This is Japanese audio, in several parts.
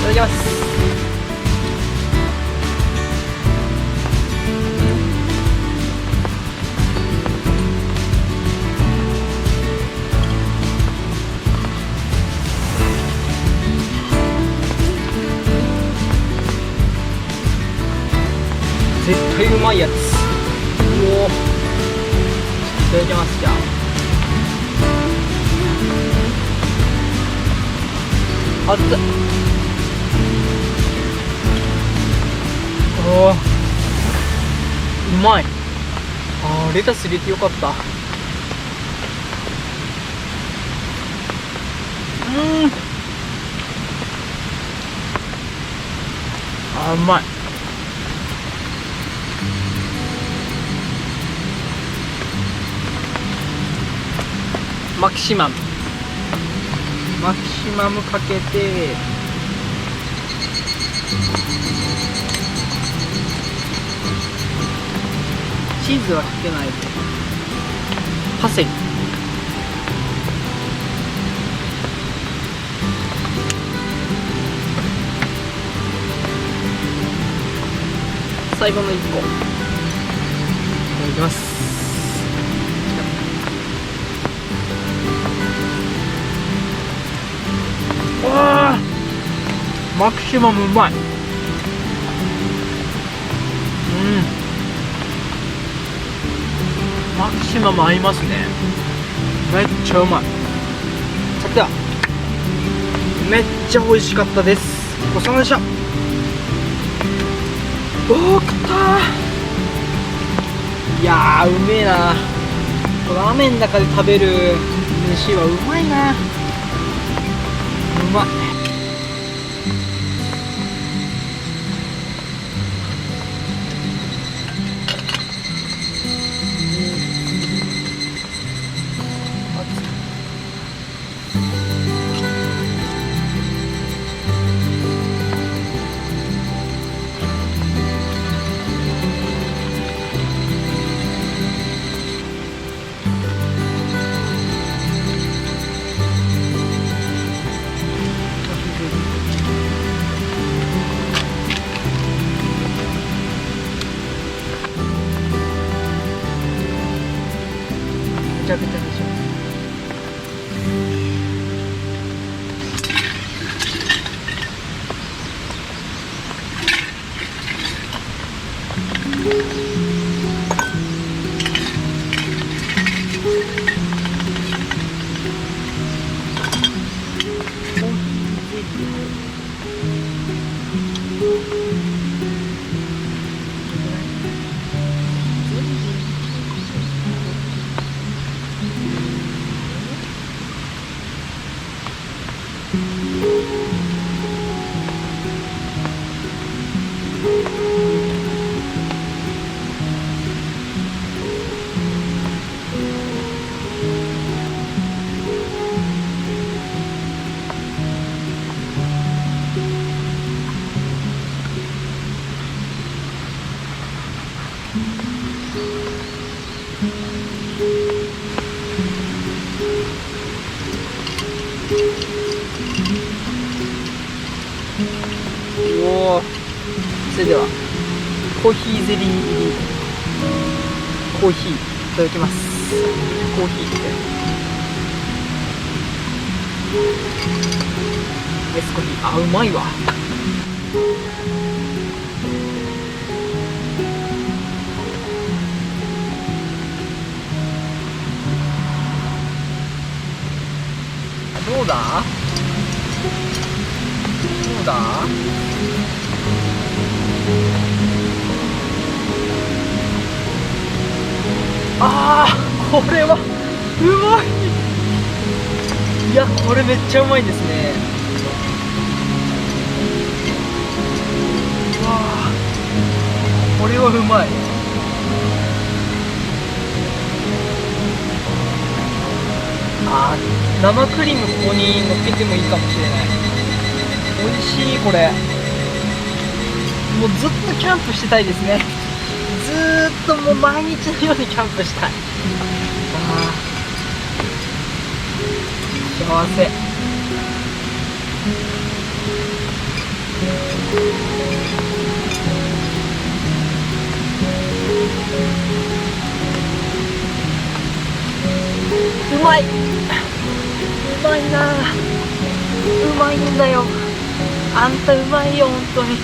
ただきます。絶対うまいやつ。おお、いただきます。じゃあ熱っ。おお、うまい。レタス入れてよかった。うまい。マキシマムかけて、チーズはかけないで、パセリ、最後の1個いただきます。わあ、マキシマムうまい。マキシマム合いますね。めっちゃうまい。さてはめっちゃ美味しかったです。ごちそうさまでした。おー、食ったー。いやー、うめえな。ラーメンの中で食べる飯はうまいな。うまい。ちゃくちゃでしょ。おお、それではコーヒーゼリー入りコーヒーいただきます。コーヒーってアイスコーヒー、あ、うまいわ。どうだどうだ。あー、これはうまい。いや、これめっちゃうまいですね。うわー、これはうまい。あー、生クリームここに乗っけてもいいかもしれない。美味しい。これもうずっとキャンプしてたいですね。ずーっともう毎日のようにキャンプしたい。あー、幸せ。うまい、うまいな、うまいんだよ。あんたうまいよ、本当に。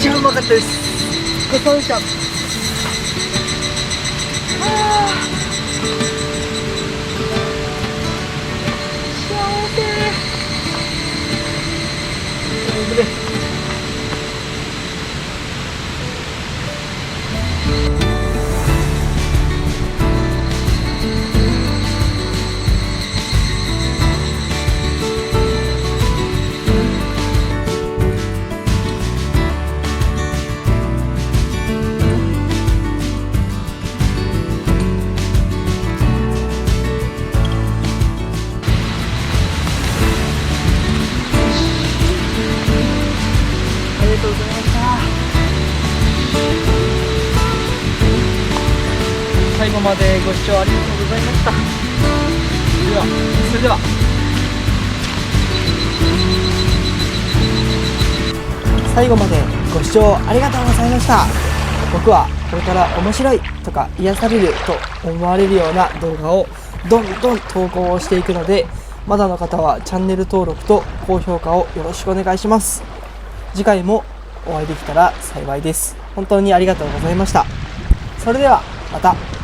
うまかったです。ごちそうさまでした。幸せ。ということで最後までご視聴ありがとうございました。それでは。最後までご視聴ありがとうございました。僕はこれから面白いとか癒されると思われるような動画をどんどん投稿をしていくので、まだの方はチャンネル登録と高評価をよろしくお願いします。次回もお会いできたら幸いです。本当にありがとうございました。それではまた。